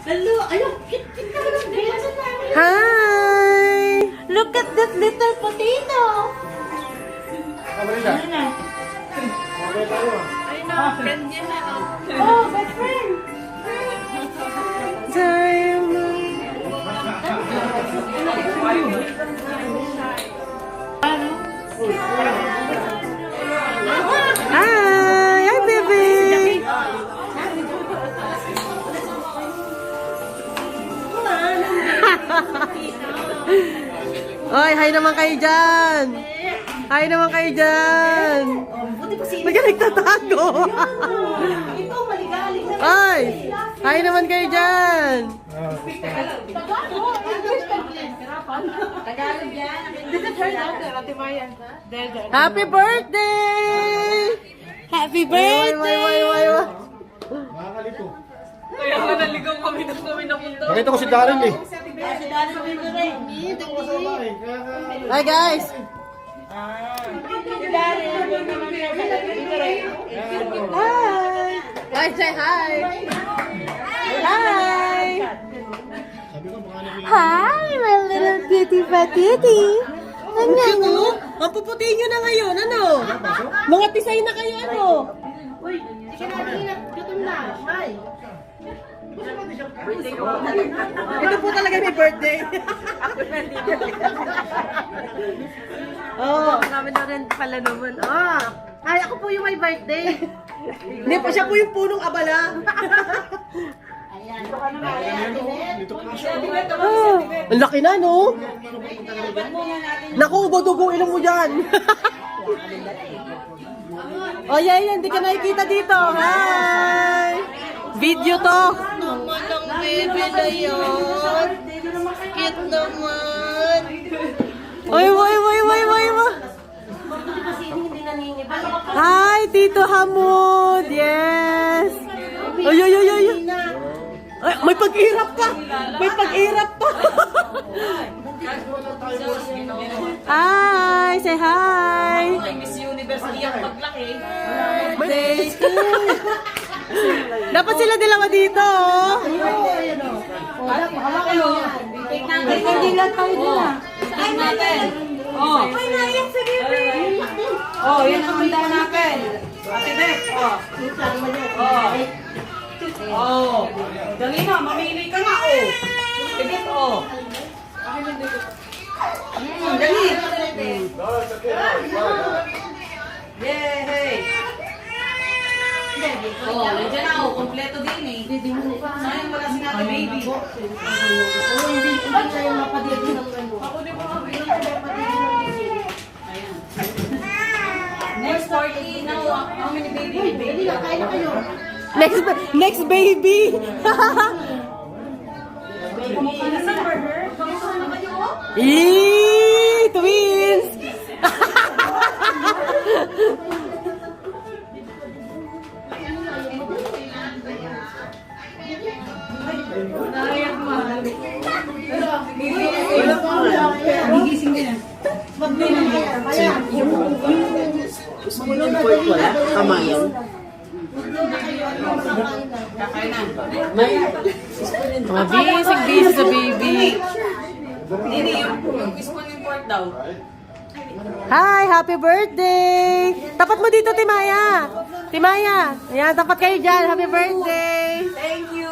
Hello, ayun. Hi! Look at that little potato! Ayun na, friend niya na. Oh, best friend! Hi! Hi, baby! Oy, hi naman kayo dyan! Hi naman kayo dyan! Ba't ka nagtatago? Ito, maligalig na. Oy! Hi naman kayo dyan! Tagalog yan. This is her daughter, Ate Maya. Happy birthday! Happy birthday! Nakakalito. Kaya nga naligaw kami nung kami napunta. Nakita ko si Daryl eh. Si Dani sa video rin. Hi guys! Si Dani, yung naman siya sa video rin. Hi! Hi, say hi! Hi! Sabi ko baka nabili. Hi, my little cutie patiti! Ano? Ang puputiin nyo na ngayon, ano? Mga tisay na kayo, ano? Uy, sige na, gutom na. Hi. Ito po talaga may birthday. Oo. Kami na rin pala naman. Ay, ako po yung may birthday. Hindi po, siya po yung punong abala. Ayan. Ito ka naman. Dito ka siya. Ang laki na, no? Naku, dugo ilong mo dyan. Oh, yan, hindi ka nakikita dito. Hi! Video to. Naman ang baby na yun. Cute naman. Oy, oy, oy, oy, oy, oy. Kasi hindi nangingiba. Hi, Tito Hamud. Yes. Oy, oy, oy, oy. Ay, may pag-irap pa. May pag-irap pa. Hi, say hi. Miss Universe iyak paglaki. Birthday. Dapat sila dalawa dito. Hindi lang tayo dito. Ay, natin. Oh. Ay, naiyak si Bibi. Oh, yan ang handa natin. Ate Beth, oh. Oh. Dali na, mamili ka na, oh. Bibit, oh. Dali. Yay! Oh, nandiyan na, oh. Kompleto din, eh. Sayang wala si Ate Baby. Hindi tayo mapadito ng ano. Ako din mo Next party now, how many baby? Baby lang, kain na kayo. Next baby. Eee, twins. Gigising din. Kamayan. Mabisig-bisig sa baby. Hindi, yung spoon yung pork daw. Hi, happy birthday! Tapat mo dito, Timaya. Timaya, ayan, tapat kayo dyan. Happy birthday! Thank you!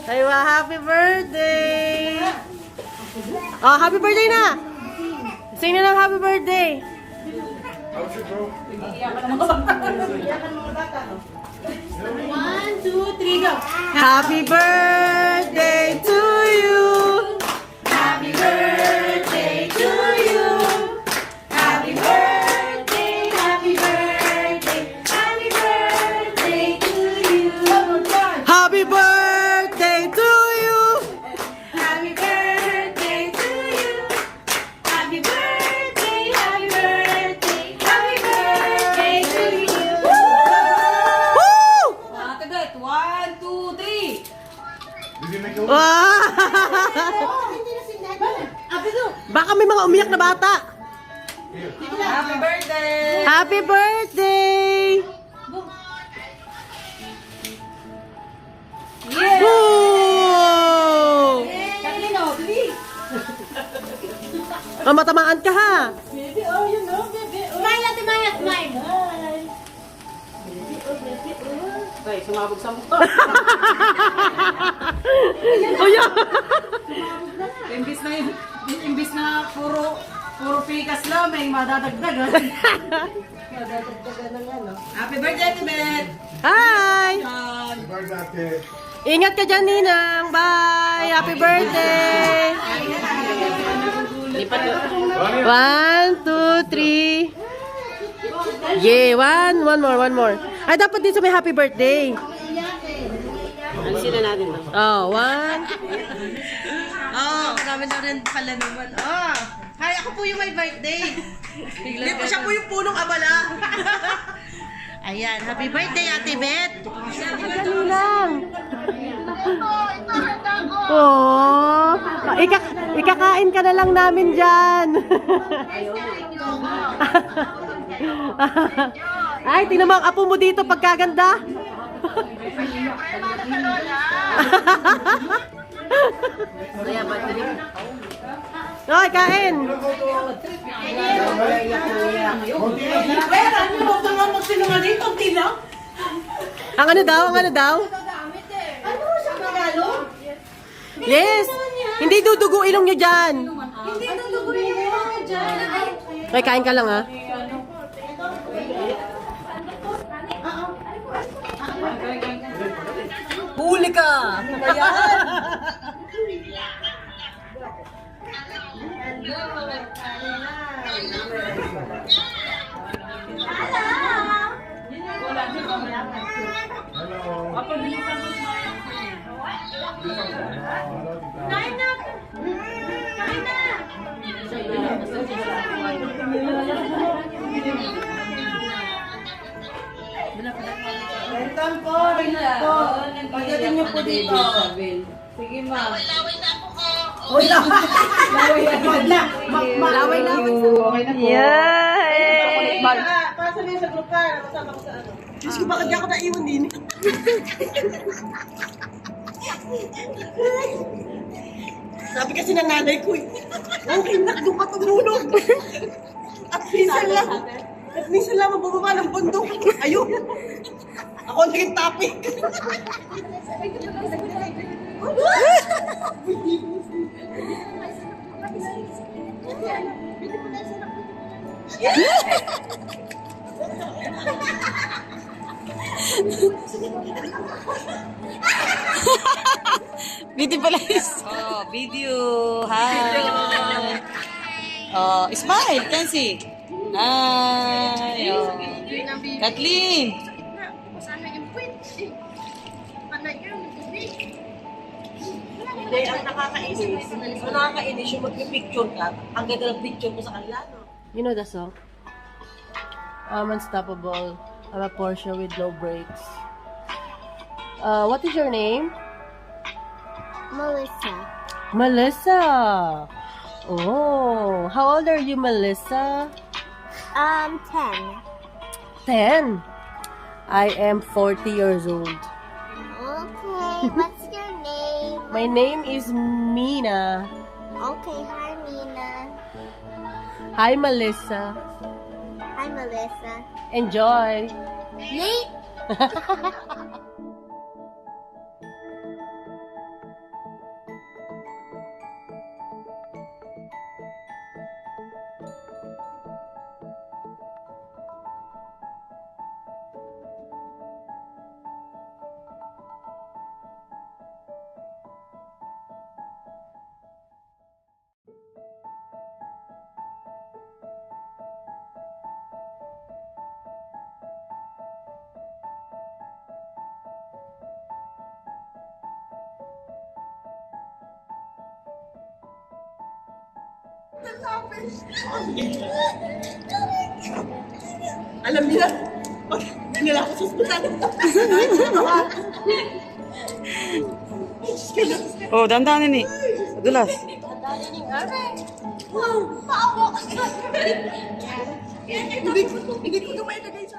Aywa, happy birthday! Oh, happy birthday na! Sing na lang happy birthday! One, two, three, go! Happy birthday to you! Happy birthday to you! Happy birthday, happy birthday, happy birthday to you! Happy birthday to you! Happy birthday to you! Happy birthday, happy birthday, happy birthday to you! Woo! Ate Beth, one, two, three! Wow! Baka may mga umiyak na bata. Happy birthday! Happy birthday! Yeah! Woo! Matamaan ka ha. Smile natin, Maya, smile. Ay, sumabog sa mukha. Oh, yeah. Imbis na puro pikas lang, may madadagdagan. Happy birthday, Tibet! Hi! Bird natin. Ingat ka dyan, Ninang. Bye! Happy birthday! 1, 2, 3. Yeah, one more. Ay, dapat dito may happy birthday. Alisin na natin to. Oh, 1. Oh, marami na rin pala naman. Oh, hi, ako po yung may birthday. Hindi po siya po yung punong abala. Ayan, happy birthday, Ate Beth. Dali lang. Oh, ikakain ka na lang namin dyan. Ay, tingnan mo ang apo mo dito pagkaganda. Hoy, kain. Ang ano daw? Ano sa Tagalog? Yes. Hindi dudugo ilong nyo dyan. Hindi tutuguin mo mga dyan. Hoy, kain ka lang ha. Huli ka. Kain na. Kain na. Welcome po, pagdating niyo po dito. Sige, ma. Laway na. Yay! Pasa niyo sa group ka, kasama ko sa ano. Diyos ko, bakit di ako naiwan din? Sabi kasi ng nanay ko, okay na, doon ka tumulog. At minsan lang mabababa ng bundok. Ayun. Ako ang naging topic. Beauty pala is. Oh, video. Hi. Oh, smile, Kenzie. Hi. Oh. Kathleen. Hindi, ang nakakainis yung magpipicture ka. Ang ganda ng picture mo sa kanila, no? You know the song? I'm unstoppable. I'm a Porsche with no brakes. What is your name? Melissa. Melissa. Oh, how old are you, Melissa? 10. 10. I am 40 years old. Okay, what's your name? My name is Mina. Okay, hi Mina. Hi, Melissa. Hi Melissa. Enjoy. Nate? Alam niya, pag nila ako sa hospital. Oh, dandanin eh. Dulas. Hindi ko gamay na guys.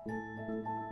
Thank